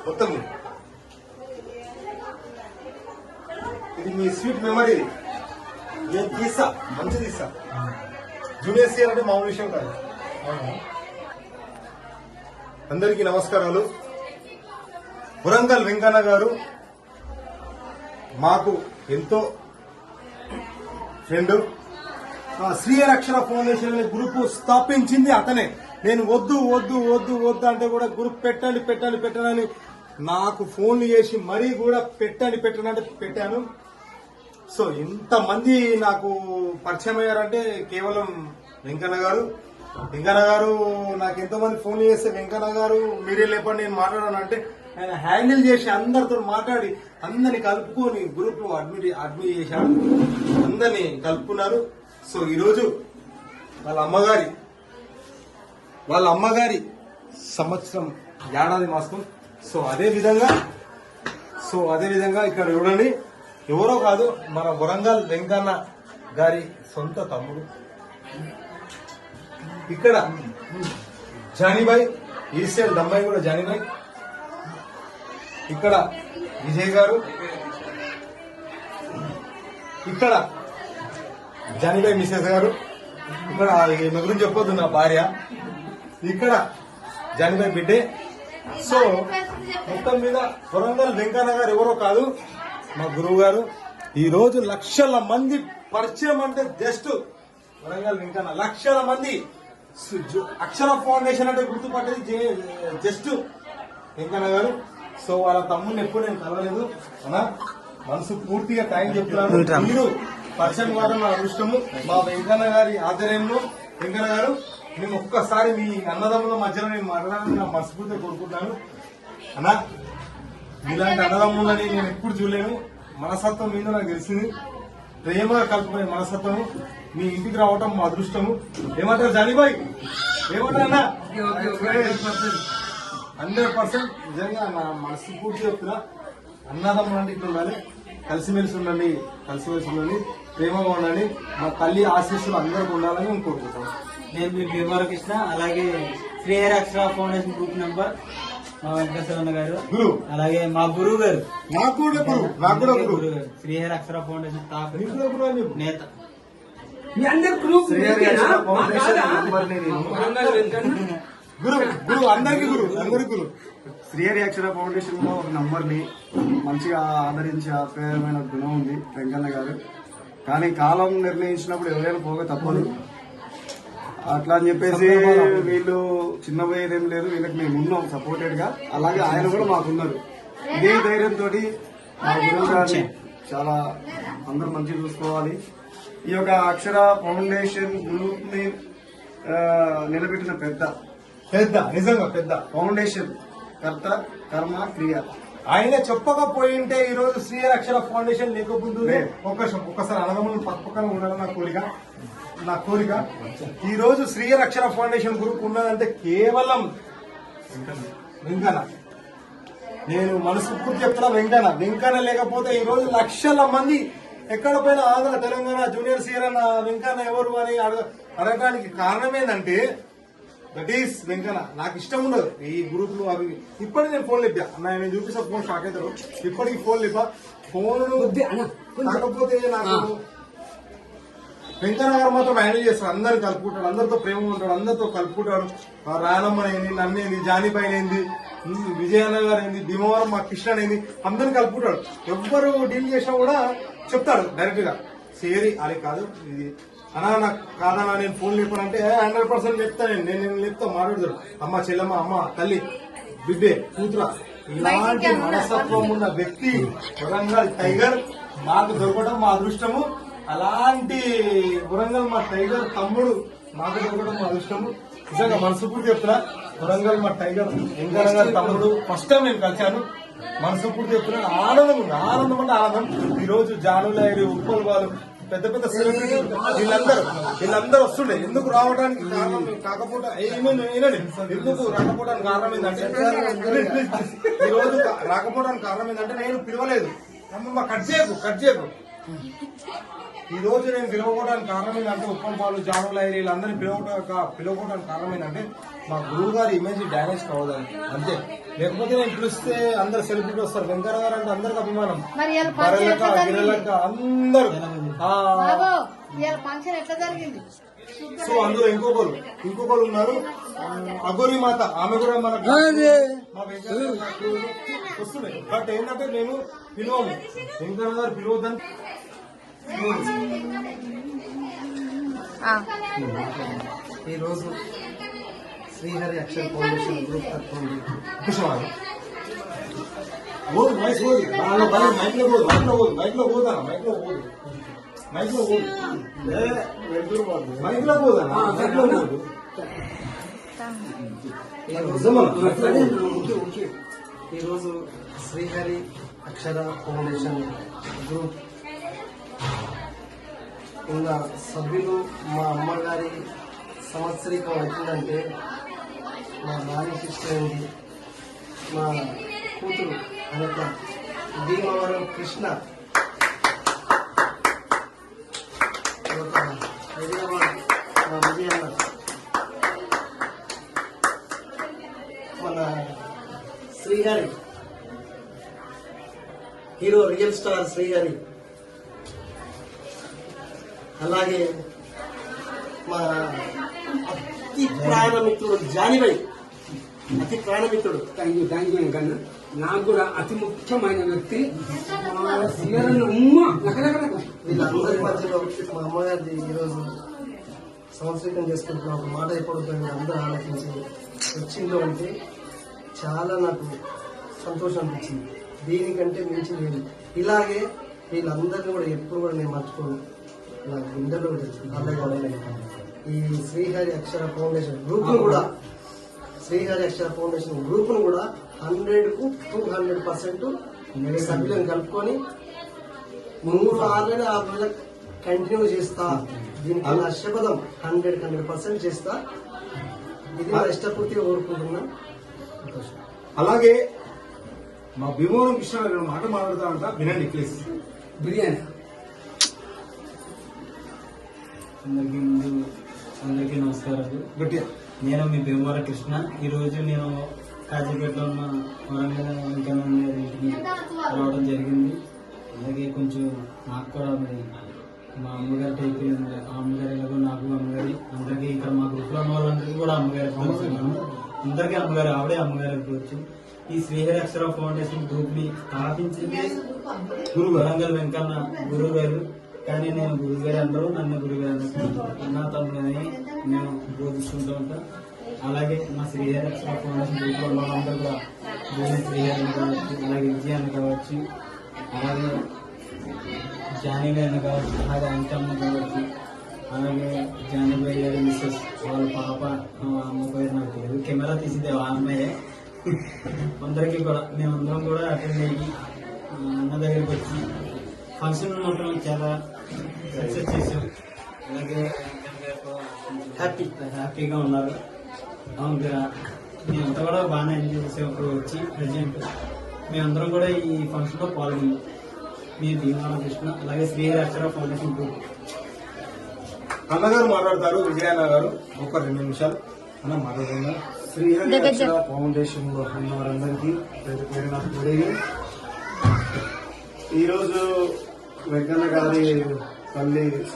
మొత్తం ఇది మీ sweet memory. నేను తీసా, మంచి తీసా. జూనియర్ సీఆర్ అంటే మామూలు విషయం కాదు. అందరికీ నమస్కారాలు. వరంగల్ వెంకన్న గారు మాకు ఎంతో ఫ్రెండ్. శ్రీహరి అక్షర ఫౌండేషన్ గ్రూప్ స్థాపించింది అతనే. నేను వద్దు వద్దు వద్దు వద్దు అంటే కూడా గ్రూప్ పెట్టండి పెట్టండి పెట్టండి నాకు ఫోన్లు చేసి మరీ కూడా పెట్టండి పెట్టండి అంటే పెట్టాను. సో ఇంతమంది నాకు పరిచయం అయ్యారంటే కేవలం వెంకన్న గారు. వెంకన్న గారు నాకు ఎంతో మంది ఫోన్ చేస్తే వెంకన్న గారు మీరే లేపండి నేను మాట్లాడాను అంటే ఆయన హ్యాండిల్ చేసి అందరితో మాట్లాడి అందరిని కలుపుకొని గ్రూప్ అడ్మిట్ చేశాడు. అందరినీ కలుపుకున్నారు. సో ఈరోజు వాళ్ళ అమ్మగారి సంవత్సరం ఏడాది మాసం. సో అదే విధంగా ఇక్కడ చూడండి, ఎవరో కాదు మన వరంగల్ వెంకన్న గారి సొంత తమ్ముడు. ఇక్కడ జానీబాయ్ ఈసీఎల్ దమ్మాయి కూడా జానీబాయ్. ఇక్కడ విజయ్ గారు, ఇక్కడ జానీబాయ్ మిసెస్ గారు, ఇక్కడ ఈమె గురించి చెప్పొద్దు నా భార్య, ఇక్కడ జానీబాయ్ బిడ్డే. సో మొత్తం మీద వరంగల్ వెంకన్న గారు ఎవరో కాదు మా గురువు గారు. ఈ రోజు లక్షల మంది పరిచయం అంటే జస్ట్ వరంగల్ వెంకన్న. లక్షల మంది అక్షర ఫౌండేషన్ అంటే గుర్తుపట్టేది జస్ట్ వెంకన్న గారు. సో వాళ్ళ తమ్ముడిని ఎప్పుడు నేను కలవలేదు అన్నా, మనసు పూర్తిగా టైం చెప్తున్నాను. మీరు పరిచయం కావడం నా అదృష్టము. మా వెంకన్న గారి ఆధ్వర్యంలో వెంకన్న గారు మేము ఒక్కసారి మీ అన్నదమ్ముల మధ్యలో నేను మాట్లాడాలని నా మనస్ఫూర్తిగా కోరుకుంటున్నాను అన్నా. ఇలాంటి అన్నదమ్ములని నేను ఎప్పుడు చూడలేను. మనస్తత్వం మీద నాకు తెలిసింది, ప్రేమగా కలుపుకునే మనస్తత్వము. మీ ఇంటికి రావటం మా అదృష్టము. ఏమంటారు జానీబాయ్? ఏమంటారన్నా? 100% నిజంగా నా మనసు పూర్తి చెప్తున్నా. అన్నదమ్ములు అంటే ఇట్లా ఉండాలి, కలిసిమెలిసి ఉండండి, ప్రేమగా ఉండండి. మా తల్లి ఆశీస్సులు అందరికి ఉండాలని నేను కోరుకుంటాను. నేను మీ భీమవరకృష్ణ, అలాగే శ్రీహరి అక్షర ఫౌండేషన్ గ్రూప్ మెంబర్ మా వెంకటేశ్వర గారు, అలాగే మా గురువు గారు, నాకు కూడా గురువు గారు శ్రీహరి అక్షర ఫౌండేషన్ నేత. శ్రీహరి అక్షర ఫౌండేషన్ లో ఒక నంబర్ని మంచిగా ఆదరించి ఆప్యాయమైన గుణం ఉంది వెంకన్న గారు. కానీ కాలం నిర్ణయించినప్పుడు ఎవరైనా పోగా తప్పదు. అట్లా అని చెప్పేసి వీళ్ళు చిన్న పోయేదేం లేదు, వీళ్ళకి మేము ఉన్నాం సపోర్టెడ్ గా. అలాగే ఆయన కూడా మాకున్నారు. ఇదే ధైర్యంతో మా గురువు గారిని చాలా అందరూ మంచిగా చూసుకోవాలి. ఈ యొక్క అక్షర ఫౌండేషన్ గ్రూప్ ని నిలబెట్టిన పెద్ద నిజంగా పెద్ద ఫౌండేషన్ కర్త కర్మ క్రియ ఆయన చెప్పకపోయింటే ఈ రోజు శ్రీహరి అక్షర ఫౌండేషన్ లేకపోతే ఒక్కసారి అన్నదమ్ములు పక్కన ఉండాలని నా కోరిక. ఈ రోజు శ్రీహరి అక్షర ఫౌండేషన్ గ్రూప్ ఉన్నదంటే కేవలం వెంకన్న. నేను మనస్ఫూర్తి చెప్తున్నా, వెంకన్న లేకపోతే ఈ రోజు లక్షల మంది ఎక్కడ పోయినా ఆంధ్ర తెలంగాణ జూనియర్ సీఆర్ అన్న వెంకన్న ఎవరు అని అడగడానికి కారణం ఏంటంటే దట్ ఈస్ వెంకన్న. నాకు ఇష్టం ఉండదు ఈ గ్రూపులు అవి. ఇప్పటికి నేను ఫోన్ లేపా అన్న, నేను చూపిస్తా ఫోన్ షాక్ అవుతారు. ఇప్పటికి ఫోన్ లేపా. ఫోన్ కాకపోతే నాకు వెంకన్న గారు మాత్రం హ్యాండిల్ చేస్తాడు. అందరిని కలుపుకుంటాడు, అందరితో ప్రేమ ఉంటాడు, అందరితో కలుపుకుంటాడు. రాయనమ్మనేంది, నన్నేంది, జానీపైన ఏంది, విజయన్న గారు ఏంది, భీమవరం మా కృష్ణ అనేది అందరిని కలుపుకుంటాడు. ఎవ్వరు డీల్ చేసినా కూడా చెప్తాడు డైరెక్ట్ గా. సేరి అది కాదు ఇది అన్నా, నాకు కాదన్నా నేను ఫోన్ లేపానంటే 100% చెప్తాను. నేను లేపుతా, మాట్లాడతాడు. అమ్మ చెల్లమ్మ, అమ్మ తల్లి, బిడ్డే, కూతురా. ఇలాంటి మనస్తత్వం ఉన్న వ్యక్తి వరంగల్ టైగర్ మాకు దొరకడం మా అదృష్టము. అలాంటి వరంగల్ మా టైగర్ తమ్ముడు మాకు దొరకడం మా అదృష్టము. నిజంగా మనస్ఫూర్తి చెప్తున్నా, వరంగల్ మా టైగర్ వెంకన్న గారి తమ్ముడు ఫస్ట్ టైం నేను కలిశాను. మనస్ఫూర్తి చెప్తున్నాను. ఆనందం ఉంది, ఆనందం అంటే ఆనందం. ఈ రోజు జానులైరు, ఉప్పల్ వాళ్ళు, పెద్ద పెద్ద సెలబ్రిటీ వీళ్ళందరూ వస్తుండే. ఎందుకు రావడానికి కారణం కాకపోతే ఎందుకు రాకపోవడానికి కారణం ఏంటంటే ఈ రోజు రాకపోవడానికి కారణం ఏంటంటే నేను పిలవలేదు. కట్ చేయకు ఈ రోజు నేను పిలవకోవడానికి కారణం ఏంటంటే ఉప్పంపాలు జానుల ఏరియాలు అందరినీ పిలవకోవడానికి కారణం ఏంటంటే మా గురువు గారి ఇమేజ్ డ్యామేజ్ కావద్దని అంతే. లేకపోతే నేను పిలిస్తే అందరు సెలబ్రిటీ వస్తారు. వెంకన్న గారు అంటే అందరికి అభిమానం, బర్రెలక గిరెలక అందరు. సో అందులో ఇంకొకరు ఉన్నారు, అగోరి మాత, ఆమె కూడా మనకు మా వెంకన్న గారు వస్తున్నాయి. బట్ ఏంటంటే నేను పిలవము, వెంకన్న గారు పిలవద్దని. ఈరోజు శ్రీహరి అక్షర ఫౌండేషన్ గ్రూప్ తరఫున ఈరోజు శ్రీహరి అక్షర ఫౌండేషన్ గ్రూప్ ఉన్న సభ్యులు మా అమ్మగారి సంవత్సరికం అవుతుందంటే మా నాని సిస్టర్ ఉంది, మా కూతురు అనక భీమవరం కృష్ణ, హైదరాబాద్ మా విజయన్న, మన Srihari hero real star Srihari, అలాగే మా అతి ప్రాణమిత్రుడు జానిబై, అతి ప్రాణమిత్రుడు. Thank you Venkanna. నాకు కూడా అతి ముఖ్యమైన వ్యక్తి ఉమ్మ. వీళ్ళందరి మధ్యలో మా అమ్మగారిది ఈరోజు సంవత్సరం చేసుకుంటున్న ఒక మాట ఎప్పుడు అందరూ ఆలోచించి వచ్చిందో అంటే చాలా నాకు సంతోషం అనిపించింది. దీనికంటే మించి లేదు. ఇలాగే వీళ్ళందరినీ కూడా ఎప్పుడు కూడా నేను మర్చిపోను. నా గుండెలో అలాగే ఈ శ్రీహరి అక్షర ఫౌండేషన్ గ్రూప్ ను కూడా 100కు 200% సభ్యులను కలుపుకొని 3 6 కంటిన్యూ చేస్తా. దీనికి నా శపథం 100% చేస్తా. ఇది నా ఇష్టపూర్తిగా కోరుకుంటున్నా. అలాగే మా భీమవరం కృష్ణ మాట మాట్లాడతామంట, వినండి ప్లీజ్. బిర్యానీ అందరికీ నమస్కారాలు. గట్టిగా నేను మీ భీమవరం కృష్ణ. ఈరోజు నేను కాజీపేటలో ఉన్న వరంగల్ వెంకన్న గారి ఇంటికి రావడం జరిగింది. అలాగే కొంచెం నాకు కూడా మరి మా అమ్మగారి టైప్ ఆ అమ్మగారి ఎలాగో నాకు అమ్మగారి అందరికీ ఇక్కడ మా గ్రూప్ లో ఉన్న వాళ్ళందరికీ కూడా అమ్మగారి అందరికీ అమ్మగారు, ఆవిడే అమ్మగారు అనుకోవచ్చు. ఈ శ్రీహరి అక్షర ఫౌండేషన్ గ్రూప్ ని స్థాపించింది వరంగల్ వెంకన్న గురువు గారు. కానీ నేను గురుగారు అందరూ నన్ను గురుగారు అన్న తమ్ముడని మేము బోధిస్తుంటూ ఉంటాం. అలాగే మా శ్రీహరి అక్షర ఫౌండేషన్ గ్రూప్ లో వాళ్ళందరూ కూడా శ్రీహరి కావచ్చు, అలాగే విజయాన్ని కావచ్చు, అలాగే జానీబాయి కావచ్చు, అలాగే అంకమ్మ కావచ్చు, అలాగే జానీబాయి గారి మిస్సెస్ వాళ్ళ పాప అమ్మ పేరు నాకు తెలియదు, కెమెరా తీసిందే ఆ అమ్మాయే. అందరికీ కూడా మేమందరం కూడా అటెండ్ అయ్యి అన్న దగ్గరికి వచ్చి ఫంక్షన్ మొత్తం చాలా సక్సెస్ చేశాం. అలాగే హ్యాపీగా ఉన్నారు. మేమంతా కూడా బాగానే ఎంజాయ్ చేసాం. ఇప్పుడు వచ్చి ప్రజెంట్ మేమందరం కూడా ఈ ఫంక్షన్ లో పాల్గొన్నాం. మీ భీమవరం కృష్ణ, అలాగే శ్రీహరి అక్షర ఫౌండేషన్ గ్రూప్. అన్నగారు మాట్లాడతారు, విజయన్న గారు ఒక 2 నిమిషాలు అన్న మాట్లాడుతున్నారు. శ్రీహరి అక్షర ఫౌండేషన్ లో ఉన్న వారందరికీ పేరు నాకు తెలియదు. ఈరోజు వెంకన్న గారి తల్లి